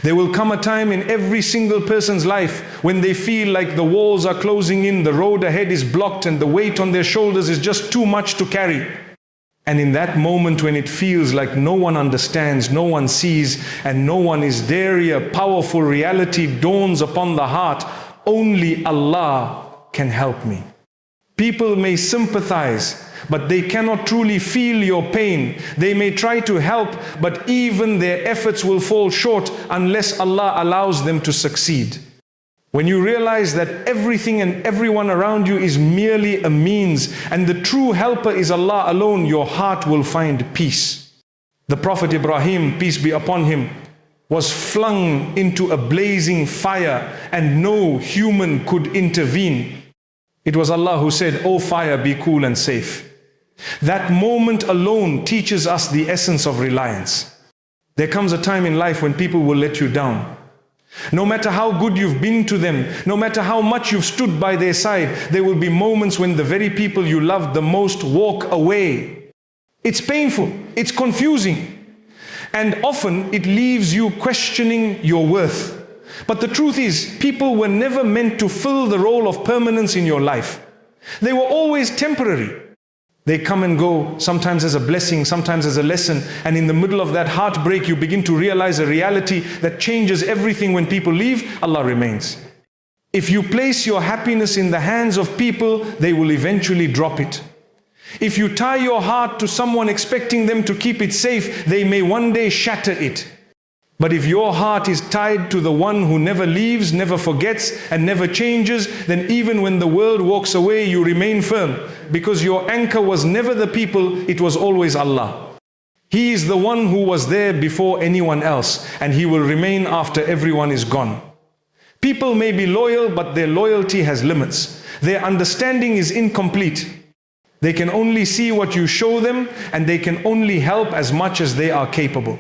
There will come a time in every single person's life when they feel like the walls are closing in, the road ahead is blocked, and the weight on their shoulders is just too much to carry. And in that moment when it feels like no one understands, no one sees, and no one is there, a powerful reality dawns upon the heart. Only Allah can help me. People may sympathize, but they cannot truly feel your pain. They may try to help, but even their efforts will fall short unless Allah allows them to succeed. When you realize that everything and everyone around you is merely a means, and the true helper is Allah alone, your heart will find peace. The Prophet Ibrahim, peace be upon him, was flung into a blazing fire, and no human could intervene. It was Allah who said, "O fire, be cool and safe." That moment alone teaches us the essence of reliance. There comes a time in life when people will let you down. No matter how good you've been to them, no matter how much you've stood by their side, there will be moments when the very people you love the most walk away. It's painful, it's confusing, and often it leaves you questioning your worth. But the truth is, people were never meant to fill the role of permanence in your life. They were always temporary. They come and go, sometimes as a blessing, sometimes as a lesson, and in the middle of that heartbreak you begin to realize a reality that changes everything. When people leave, Allah remains. If you place your happiness in the hands of people, they will eventually drop it. If you tie your heart to someone expecting them to keep it safe, they may one day shatter it. But if your heart is tied to the one who never leaves, never forgets, and never changes, then even when the world walks away, you remain firm, because your anchor was never the people, it was always Allah. He is the one who was there before anyone else, and He will remain after everyone is gone. People may be loyal, but their loyalty has limits. Their understanding is incomplete. They can only see what you show them, and they can only help as much as they are capable.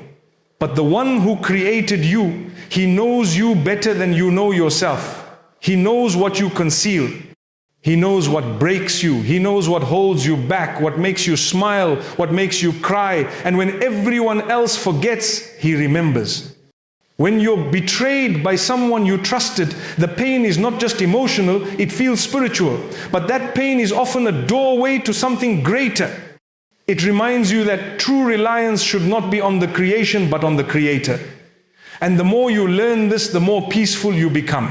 But the one who created you, He knows you better than you know yourself. He knows what you conceal. He knows what breaks you. He knows what holds you back, what makes you smile, what makes you cry. And when everyone else forgets, He remembers. When you're betrayed by someone you trusted, the pain is not just emotional, it feels spiritual. But that pain is often a doorway to something greater. It reminds you that true reliance should not be on the creation but on the Creator. And the more you learn this, the more peaceful you become.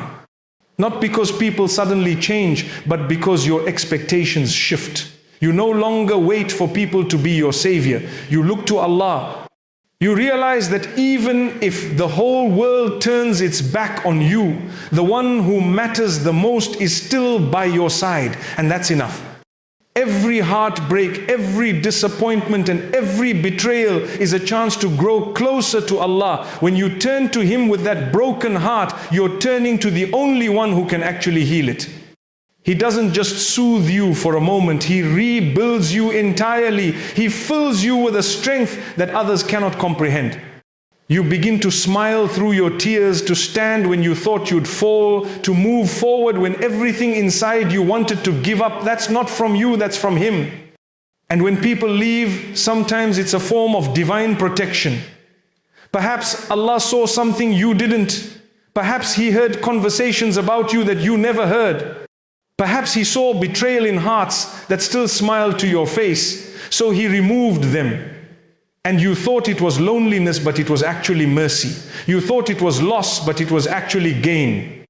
Not because people suddenly change, but because your expectations shift. You no longer wait for people to be your savior. You look to Allah. You realize that even if the whole world turns its back on you, the one who matters the most is still by your side, and that's enough. Every heartbreak, every disappointment, and every betrayal is a chance to grow closer to Allah. When you turn to Him with that broken heart, you're turning to the only one who can actually heal it. He doesn't just soothe you for a moment, He rebuilds you entirely. He fills you with a strength that others cannot comprehend. You begin to smile through your tears, to stand when you thought you'd fall, to move forward when everything inside you wanted to give up. That's not from you, that's from Him. And when people leave, sometimes it's a form of divine protection. Perhaps Allah saw something you didn't. Perhaps He heard conversations about you that you never heard. Perhaps He saw betrayal in hearts that still smiled to your face, so He removed them. And you thought it was loneliness, but it was actually mercy. You thought it was loss, but it was actually gain.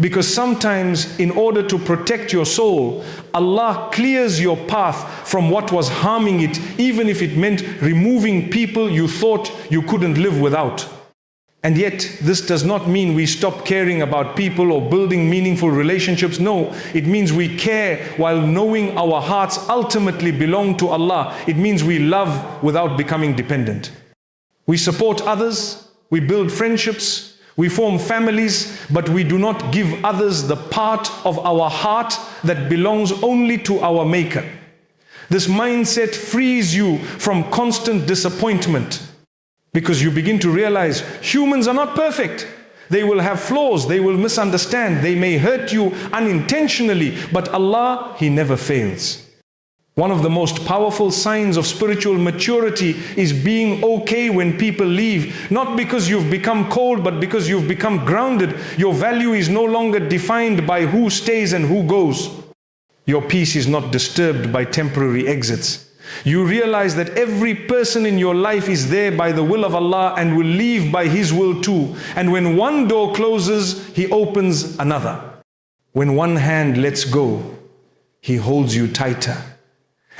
Because sometimes, in order to protect your soul, Allah clears your path from what was harming it, even if it meant removing people you thought you couldn't live without. And yet, this does not mean we stop caring about people or building meaningful relationships. No, it means we care while knowing our hearts ultimately belong to Allah. It means we love without becoming dependent. We support others, we build friendships, we form families, but we do not give others the part of our heart that belongs only to our Maker. This mindset frees you from constant disappointment. Because you begin to realize humans are not perfect. They will have flaws, they will misunderstand, they may hurt you unintentionally, but Allah, He never fails. One of the most powerful signs of spiritual maturity is being okay when people leave. Not because you've become cold, but because you've become grounded. Your value is no longer defined by who stays and who goes. Your peace is not disturbed by temporary exits. You realize that every person in your life is there by the will of Allah and will leave by His will too. And when one door closes, He opens another. When one hand lets go, He holds you tighter.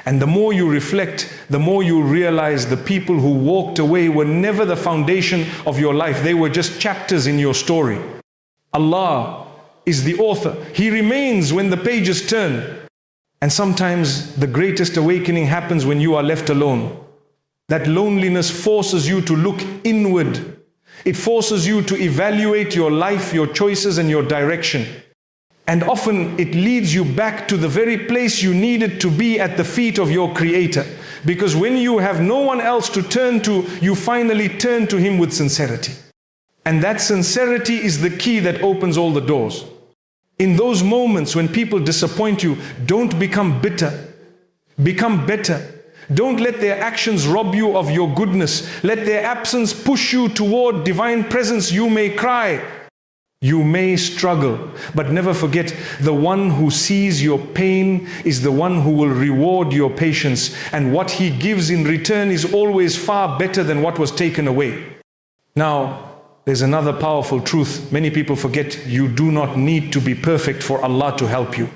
And the more you reflect, the more you realize the people who walked away were never the foundation of your life. They were just chapters in your story. Allah is the author. He remains when the pages turn. And sometimes the greatest awakening happens when you are left alone. That loneliness forces you to look inward. It forces you to evaluate your life, your choices, and your direction. And often it leads you back to the very place you needed to be, at the feet of your Creator. Because when you have no one else to turn to, you finally turn to Him with sincerity. And that sincerity is the key that opens all the doors. In those moments when people disappoint you, don't become bitter. Become better. Don't let their actions rob you of your goodness. Let their absence push you toward divine presence. You may cry. You may struggle, but never forget, the one who sees your pain is the one who will reward your patience, and what He gives in return is always far better than what was taken away. Now, there's another powerful truth many people forget. You do not need to be perfect for Allah to help you.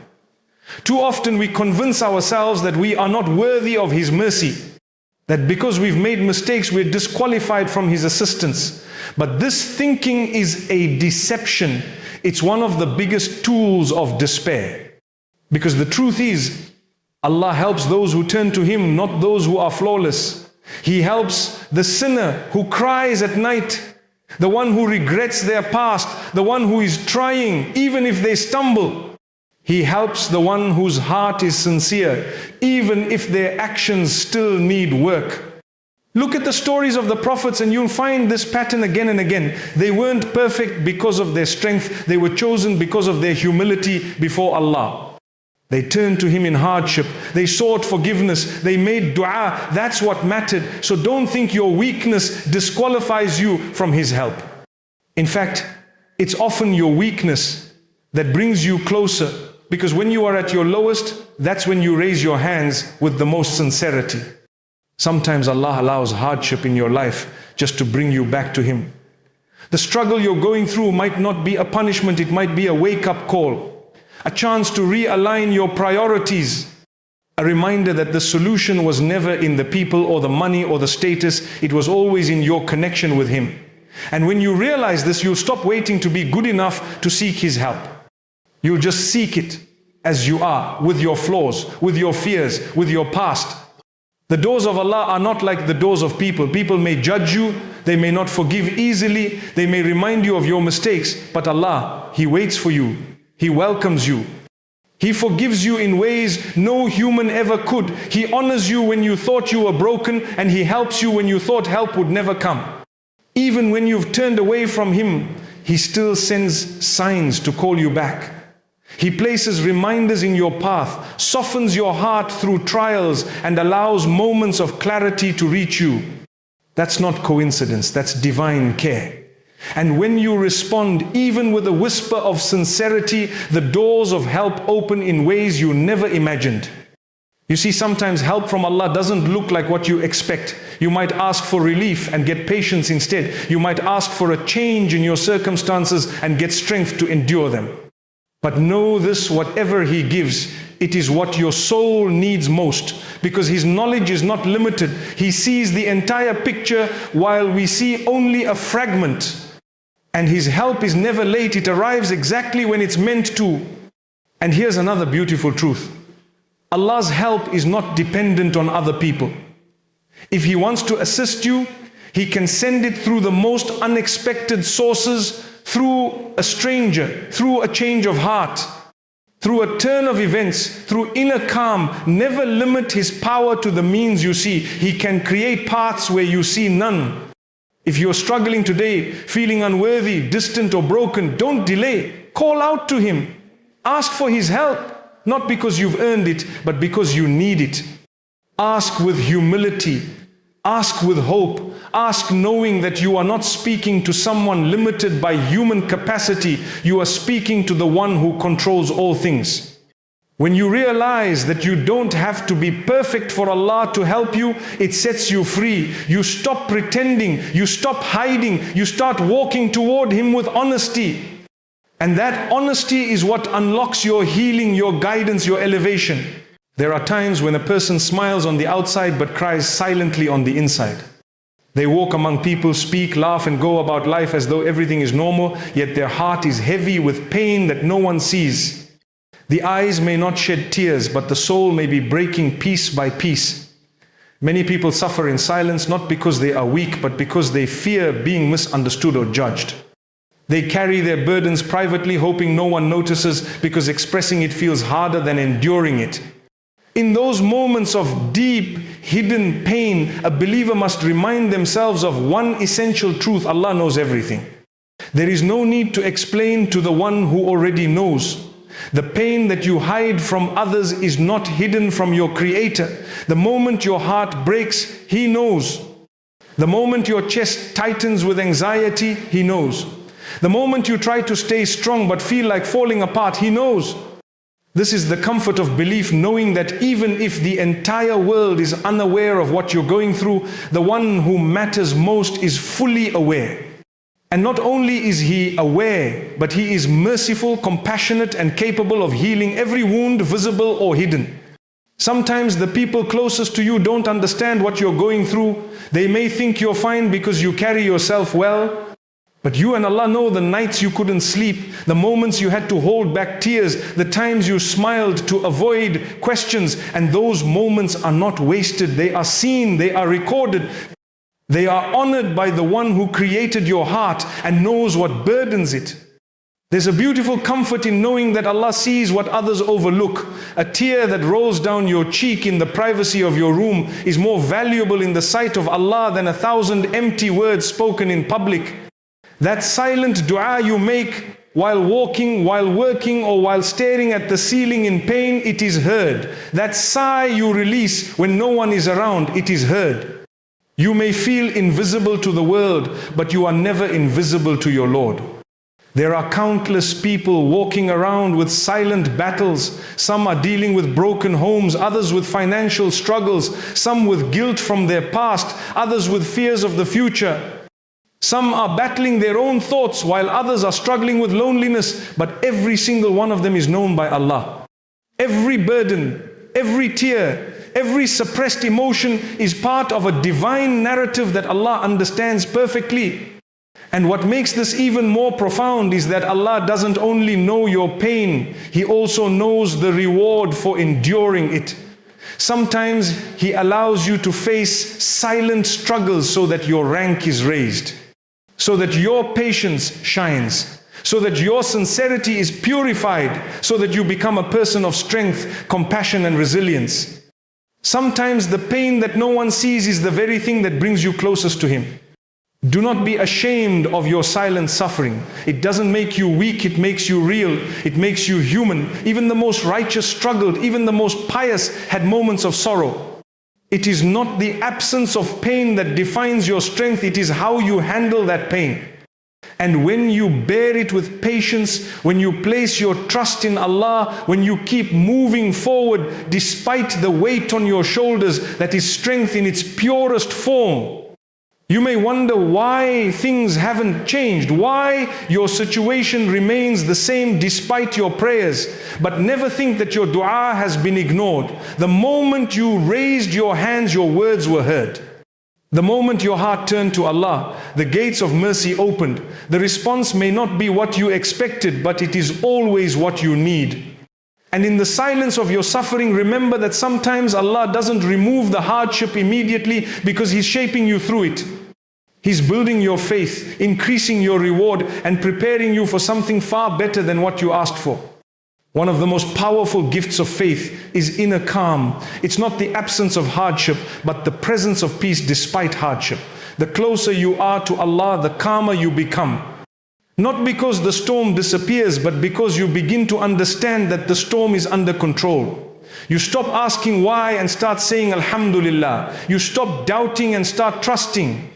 Too often we convince ourselves that we are not worthy of His mercy, that because we've made mistakes, we're disqualified from His assistance. But this thinking is a deception. It's one of the biggest tools of despair. Because the truth is, Allah helps those who turn to Him, not those who are flawless. He helps the sinner who cries at night, the one who regrets their past, the one who is trying, even if they stumble. He helps the one whose heart is sincere, even if their actions still need work. Look at the stories of the prophets and you'll find this pattern again and again. They weren't perfect because of their strength. They were chosen because of their humility before Allah. They turned to Him in hardship. They sought forgiveness. They made dua. That's what mattered. So don't think your weakness disqualifies you from His help. In fact, it's often your weakness that brings you closer. Because when you are at your lowest, that's when you raise your hands with the most sincerity. Sometimes Allah allows hardship in your life just to bring you back to Him. The struggle you're going through might not be a punishment, it might be a wake-up call, a chance to realign your priorities, a reminder that the solution was never in the people or the money or the status, it was always in your connection with Him. And when you realize this, you'll stop waiting to be good enough to seek His help. You'll just seek it as you are, with your flaws, with your fears, with your past. The doors of Allah are not like the doors of people. People may judge you, they may not forgive easily, they may remind you of your mistakes, but Allah, He waits for you, He welcomes you. He forgives you in ways no human ever could. He honors you when you thought you were broken, and He helps you when you thought help would never come. Even when you've turned away from Him, He still sends signs to call you back. He places reminders in your path, softens your heart through trials, and allows moments of clarity to reach you. That's not coincidence, that's divine care. And when you respond, even with a whisper of sincerity, the doors of help open in ways you never imagined. You see, sometimes help from Allah doesn't look like what you expect. You might ask for relief and get patience instead. You might ask for a change in your circumstances and get strength to endure them. But know this, whatever He gives, it is what your soul needs most, because His knowledge is not limited. He sees the entire picture while we see only a fragment. And His help is never late, it arrives exactly when it's meant to. And here's another beautiful truth. Allah's help is not dependent on other people. If He wants to assist you, He can send it through the most unexpected sources, through a stranger, through a change of heart, through a turn of events, through inner calm. Never limit His power to the means you see. He can create paths where you see none. If you're struggling today, feeling unworthy, distant or broken, don't delay. Call out to Him. Ask for His help, not because you've earned it, but because you need it. Ask with humility. Ask with hope. Ask knowing that you are not speaking to someone limited by human capacity. You are speaking to the one who controls all things. When you realize that you don't have to be perfect for Allah to help you, it sets you free. You stop pretending, you stop hiding, you start walking toward Him with honesty. And that honesty is what unlocks your healing, your guidance, your elevation. There are times when a person smiles on the outside but cries silently on the inside. They walk among people, speak, laugh and go about life as though everything is normal, yet their heart is heavy with pain that no one sees. The eyes may not shed tears, but the soul may be breaking piece by piece. Many people suffer in silence not because they are weak, but because they fear being misunderstood or judged. They carry their burdens privately, hoping no one notices, because expressing it feels harder than enduring it. In those moments of deep, hidden pain, a believer must remind themselves of one essential truth: Allah knows everything. There is no need to explain to the one who already knows. The pain that you hide from others is not hidden from your Creator. The moment your heart breaks, He knows. The moment your chest tightens with anxiety, He knows. The moment you try to stay strong but feel like falling apart, He knows. This is the comfort of belief, knowing that even if the entire world is unaware of what you're going through, the one who matters most is fully aware. And not only is He aware, but He is merciful, compassionate, and capable of healing every wound, visible or hidden. Sometimes the people closest to you don't understand what you're going through. They may think you're fine because you carry yourself well. But you and Allah know the nights you couldn't sleep, the moments you had to hold back tears, the times you smiled to avoid questions. And those moments are not wasted. They are seen, they are recorded. They are honored by the one who created your heart and knows what burdens it. There's a beautiful comfort in knowing that Allah sees what others overlook. A tear that rolls down your cheek in the privacy of your room is more valuable in the sight of Allah than 1,000 empty words spoken in public. That silent dua you make while walking, while working, or while staring at the ceiling in pain, it is heard. That sigh you release when no one is around, it is heard. You may feel invisible to the world, but you are never invisible to your Lord. There are countless people walking around with silent battles. Some are dealing with broken homes, others with financial struggles, some with guilt from their past, others with fears of the future. Some are battling their own thoughts while others are struggling with loneliness, but every single one of them is known by Allah. Every burden, every tear, every suppressed emotion is part of a divine narrative that Allah understands perfectly. And what makes this even more profound is that Allah doesn't only know your pain, He also knows the reward for enduring it. Sometimes He allows you to face silent struggles so that your rank is raised, so that your patience shines, so that your sincerity is purified, so that you become a person of strength, compassion and resilience. Sometimes the pain that no one sees is the very thing that brings you closest to Him. Do not be ashamed of your silent suffering. It doesn't make you weak, it makes you real, it makes you human. Even the most righteous struggled, even the most pious had moments of sorrow. It is not the absence of pain that defines your strength, it is how you handle that pain. And when you bear it with patience, when you place your trust in Allah, when you keep moving forward despite the weight on your shoulders, that is strength in its purest form. You may wonder why things haven't changed, why your situation remains the same despite your prayers. But never think that your dua has been ignored. The moment you raised your hands, your words were heard. The moment your heart turned to Allah, the gates of mercy opened. The response may not be what you expected, but it is always what you need. And in the silence of your suffering, remember that sometimes Allah doesn't remove the hardship immediately because He's shaping you through it. He's building your faith, increasing your reward, and preparing you for something far better than what you asked for. One of the most powerful gifts of faith is inner calm. It's not the absence of hardship, but the presence of peace despite hardship. The closer you are to Allah, the calmer you become. Not because the storm disappears, but because you begin to understand that the storm is under control. You stop asking why and start saying Alhamdulillah. You stop doubting and start trusting.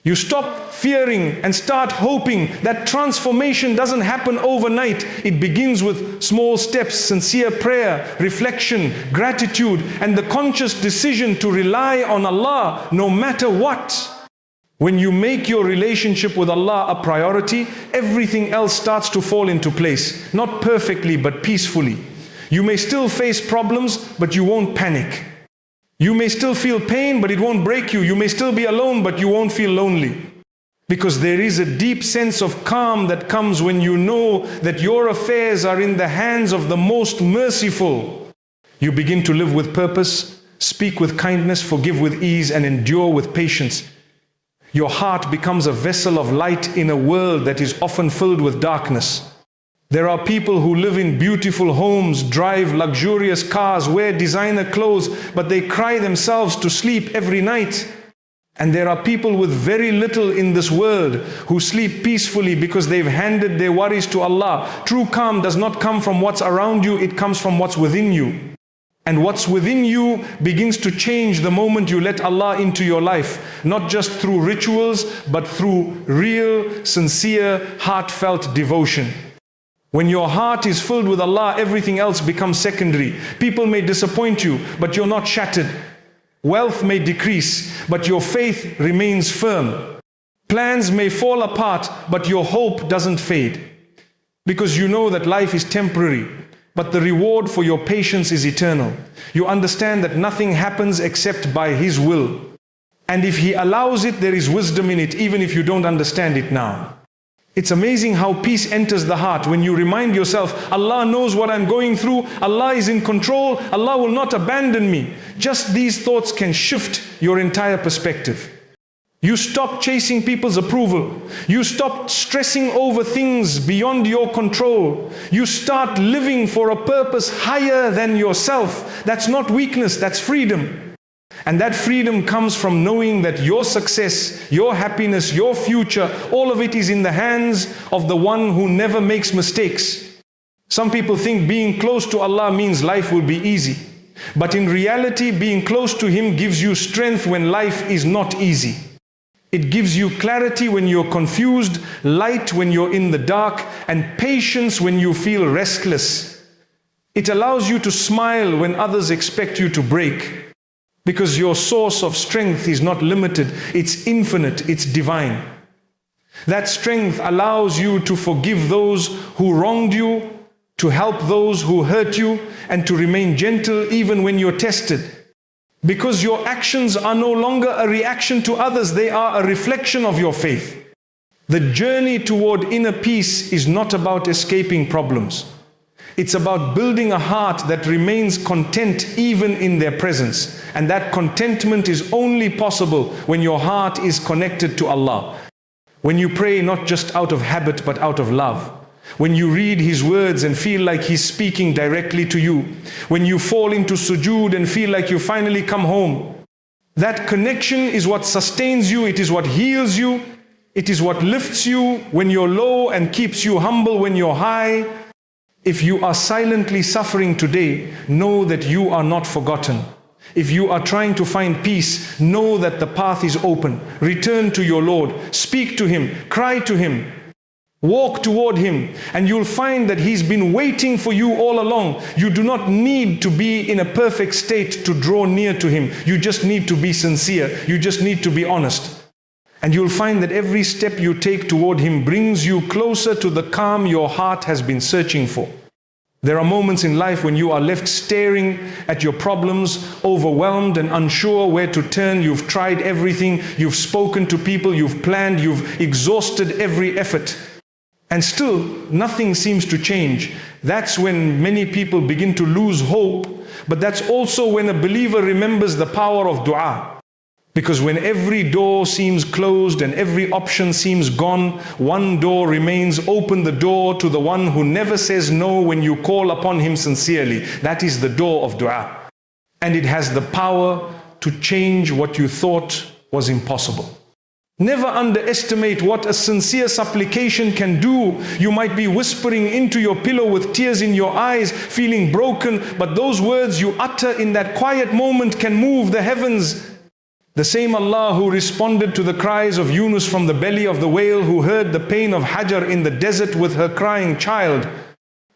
You stop fearing and start hoping. That transformation doesn't happen overnight. It begins with small steps, sincere prayer, reflection, gratitude, and the conscious decision to rely on Allah no matter what. When you make your relationship with Allah a priority, everything else starts to fall into place. Not perfectly, but peacefully. You may still face problems, but you won't panic. You may still feel pain, but it won't break you. You may still be alone, but you won't feel lonely. Because there is a deep sense of calm that comes when you know that your affairs are in the hands of the most merciful. You begin to live with purpose, speak with kindness, forgive with ease, and endure with patience. Your heart becomes a vessel of light in a world that is often filled with darkness. There are people who live in beautiful homes, drive luxurious cars, wear designer clothes, but they cry themselves to sleep every night. And there are people with very little in this world who sleep peacefully because they've handed their worries to Allah. True calm does not come from what's around you, it comes from what's within you. And what's within you begins to change the moment you let Allah into your life, not just through rituals, but through real, sincere, heartfelt devotion. When your heart is filled with Allah, everything else becomes secondary. People may disappoint you, but you're not shattered. Wealth may decrease, but your faith remains firm. Plans may fall apart, but your hope doesn't fade. Because you know that life is temporary, but the reward for your patience is eternal. You understand that nothing happens except by His will. And if He allows it, there is wisdom in it, even if you don't understand it now. It's amazing how peace enters the heart when you remind yourself, Allah knows what I'm going through, Allah is in control, Allah will not abandon me. Just these thoughts can shift your entire perspective. You stop chasing people's approval. You stop stressing over things beyond your control. You start living for a purpose higher than yourself. That's not weakness, that's freedom. And that freedom comes from knowing that your success, your happiness, your future, all of it is in the hands of the one who never makes mistakes. Some people think being close to Allah means life will be easy. But in reality, being close to Him gives you strength when life is not easy. It gives you clarity when you're confused, light when you're in the dark, and patience when you feel restless. It allows you to smile when others expect you to break. Because your source of strength is not limited, it's infinite, it's divine. That strength allows you to forgive those who wronged you, to help those who hurt you, and to remain gentle even when you're tested. Because your actions are no longer a reaction to others, they are a reflection of your faith. The journey toward inner peace is not about escaping problems. It's about building a heart that remains content even in their presence. And that contentment is only possible when your heart is connected to Allah. When you pray not just out of habit but out of love. When you read His words and feel like He's speaking directly to you. When you fall into sujood and feel like you finally come home. That connection is what sustains you, it is what heals you, it is what lifts you when you're low and keeps you humble when you're high. If you are silently suffering today, know that you are not forgotten. If you are trying to find peace, know that the path is open. Return to your Lord, speak to Him, cry to Him, walk toward Him, and you'll find that He's been waiting for you all along. You do not need to be in a perfect state to draw near to Him. You just need to be sincere. You just need to be honest. And you'll find that every step you take toward Him brings you closer to the calm your heart has been searching for. There are moments in life when you are left staring at your problems, overwhelmed and unsure where to turn. You've tried everything, you've spoken to people, you've planned, you've exhausted every effort. And still, nothing seems to change. That's when many people begin to lose hope. But that's also when a believer remembers the power of dua. Because when every door seems closed and every option seems gone, one door remains open, the door to the one who never says no when you call upon Him sincerely. That is the door of dua. And it has the power to change what you thought was impossible. Never underestimate what a sincere supplication can do. You might be whispering into your pillow with tears in your eyes, feeling broken, but those words you utter in that quiet moment can move the heavens. The same Allah who responded to the cries of Yunus from the belly of the whale, who heard the pain of Hajar in the desert with her crying child,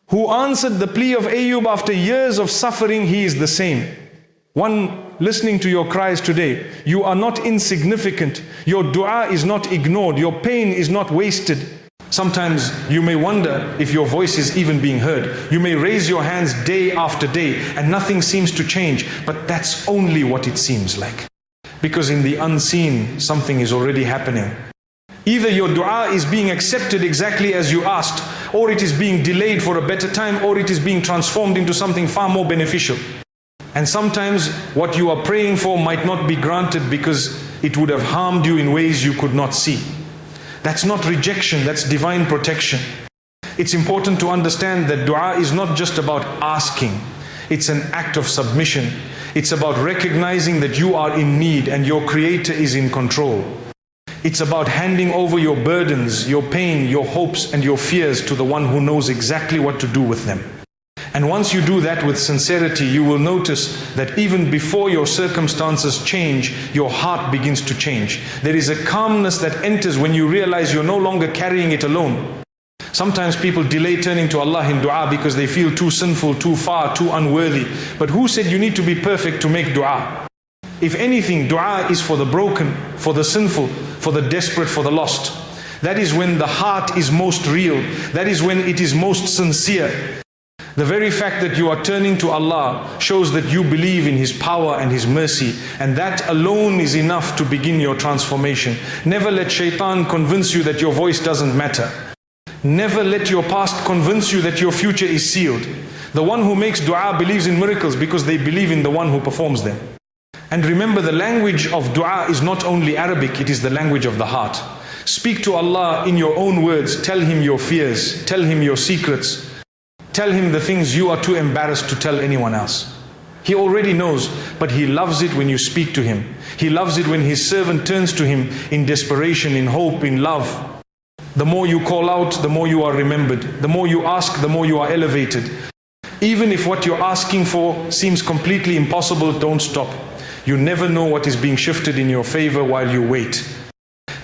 who answered the plea of Ayub after years of suffering, He is the same. One listening to your cries today, you are not insignificant. Your dua is not ignored. Your pain is not wasted. Sometimes you may wonder if your voice is even being heard. You may raise your hands day after day and nothing seems to change, but that's only what it seems like. Because in the unseen, something is already happening. Either your dua is being accepted exactly as you asked, or it is being delayed for a better time, or it is being transformed into something far more beneficial. And sometimes what you are praying for might not be granted because it would have harmed you in ways you could not see. That's not rejection, that's divine protection. It's important to understand that dua is not just about asking. It's an act of submission. It's about recognizing that you are in need and your Creator is in control. It's about handing over your burdens, your pain, your hopes and your fears to the one who knows exactly what to do with them. And once you do that with sincerity, you will notice that even before your circumstances change, your heart begins to change. There is a calmness that enters when you realize you're no longer carrying it alone. Sometimes people delay turning to Allah in dua because they feel too sinful, too far, too unworthy. But who said you need to be perfect to make dua? If anything, dua is for the broken, for the sinful, for the desperate, for the lost. That is when the heart is most real. That is when it is most sincere. The very fact that you are turning to Allah shows that you believe in His power and His mercy, and that alone is enough to begin your transformation. Never let shaitan convince you that your voice doesn't matter. Never let your past convince you that your future is sealed. The one who makes dua believes in miracles because they believe in the one who performs them. And remember, the language of dua is not only Arabic, it is the language of the heart. Speak to Allah in your own words. Tell Him your fears, tell Him your secrets. Tell Him the things you are too embarrassed to tell anyone else. He already knows, but He loves it when you speak to Him. He loves it when His servant turns to Him in desperation, in hope, in love. The more you call out, the more you are remembered. The more you ask, the more you are elevated. Even if what you're asking for seems completely impossible, don't stop. You never know what is being shifted in your favor while you wait.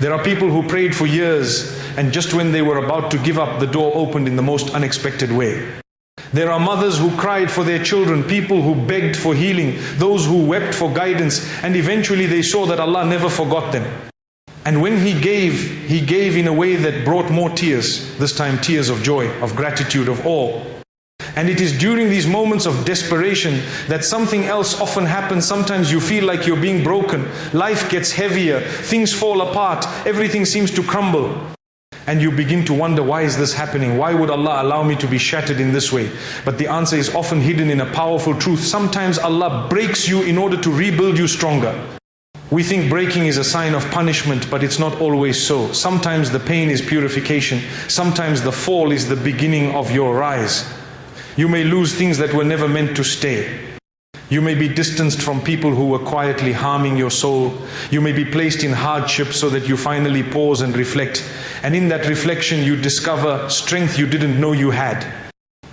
There are people who prayed for years, and just when they were about to give up, the door opened in the most unexpected way. There are mothers who cried for their children, people who begged for healing, those who wept for guidance, and eventually they saw that Allah never forgot them. And when He gave in a way that brought more tears, this time tears of joy, of gratitude, of awe. And it is during these moments of desperation that something else often happens. Sometimes you feel like you're being broken. Life gets heavier, things fall apart, everything seems to crumble. And you begin to wonder, why is this happening? Why would Allah allow me to be shattered in this way? But the answer is often hidden in a powerful truth. Sometimes Allah breaks you in order to rebuild you stronger. We think breaking is a sign of punishment, but it's not always so. Sometimes the pain is purification. Sometimes the fall is the beginning of your rise. You may lose things that were never meant to stay. You may be distanced from people who were quietly harming your soul. You may be placed in hardship so that you finally pause and reflect. And in that reflection you discover strength you didn't know you had.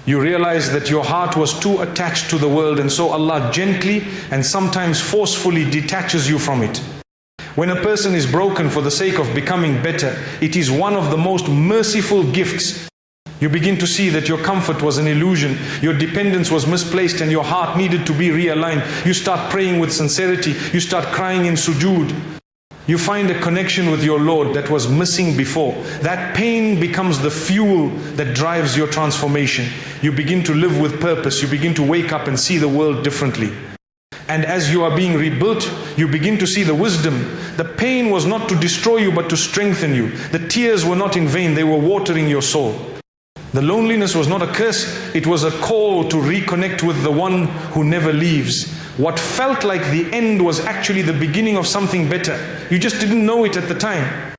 You realize that your heart was too attached to the world, and so Allah gently and sometimes forcefully detaches you from it. When a person is broken for the sake of becoming better, it is one of the most merciful gifts. You begin to see that your comfort was an illusion, your dependence was misplaced, and your heart needed to be realigned. You start praying with sincerity, you start crying in sujood. You find a connection with your Lord that was missing before. That pain becomes the fuel that drives your transformation. You begin to live with purpose, you begin to wake up and see the world differently. And as you are being rebuilt, you begin to see the wisdom. The pain was not to destroy you, but to strengthen you. The tears were not in vain, they were watering your soul. The loneliness was not a curse, it was a call to reconnect with the one who never leaves. What felt like the end was actually the beginning of something better. You just didn't know it at the time.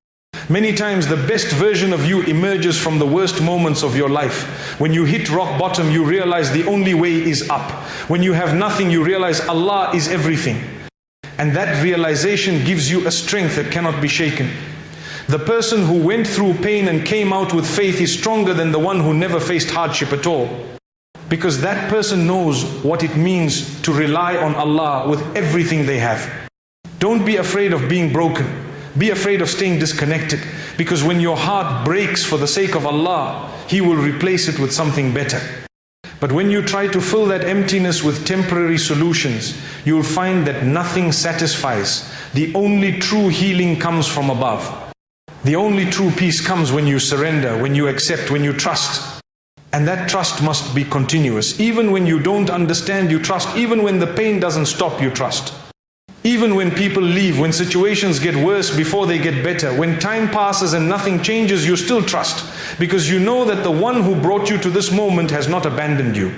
Many times the best version of you emerges from the worst moments of your life. When you hit rock bottom, you realize the only way is up. When you have nothing, you realize Allah is everything. And that realization gives you a strength that cannot be shaken. The person who went through pain and came out with faith is stronger than the one who never faced hardship at all. Because that person knows what it means to rely on Allah with everything they have. Don't be afraid of being broken. Be afraid of staying disconnected. Because when your heart breaks for the sake of Allah, He will replace it with something better. But when you try to fill that emptiness with temporary solutions, you will find that nothing satisfies. The only true healing comes from above. The only true peace comes when you surrender, when you accept, when you trust. And that trust must be continuous. Even when you don't understand, you trust. Even when the pain doesn't stop, you trust. Even when people leave, when situations get worse before they get better, when time passes and nothing changes, you still trust. Because you know that the one who brought you to this moment has not abandoned you.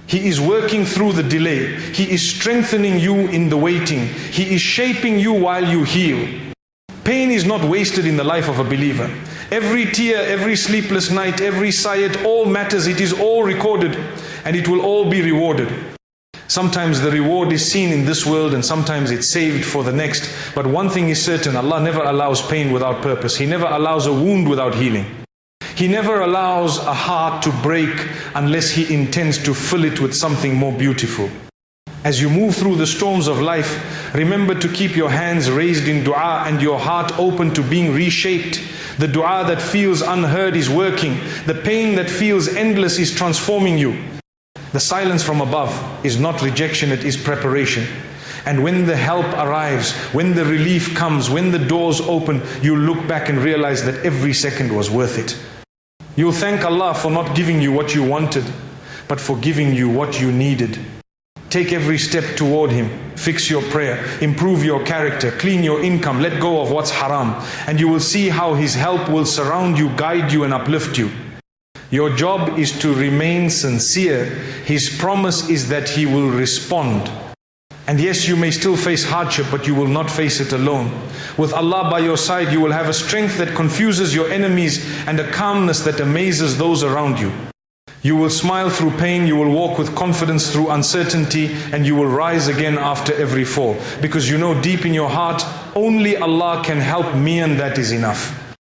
He is working through the delay. He is strengthening you in the waiting. He is shaping you while you heal. Pain is not wasted in the life of a believer. Every tear, every sleepless night, every sigh, it all matters. It is all recorded and it will all be rewarded. Sometimes the reward is seen in this world and sometimes it's saved for the next. But one thing is certain, Allah never allows pain without purpose. He never allows a wound without healing. He never allows a heart to break unless He intends to fill it with something more beautiful. As you move through the storms of life, remember to keep your hands raised in dua and your heart open to being reshaped. The dua that feels unheard is working. The pain that feels endless is transforming you. The silence from above is not rejection, it is preparation. And when the help arrives, when the relief comes, when the doors open, you look back and realize that every second was worth it. You'll thank Allah for not giving you what you wanted, but for giving you what you needed. Take every step toward Him. Fix your prayer, improve your character, clean your income, let go of what's haram. And you will see how His help will surround you, guide you and uplift you. Your job is to remain sincere. His promise is that He will respond. And yes, you may still face hardship, but you will not face it alone. With Allah by your side, you will have a strength that confuses your enemies and a calmness that amazes those around you. You will smile through pain, you will walk with confidence through uncertainty, and you will rise again after every fall. Because you know deep in your heart, only Allah can help me and that is enough.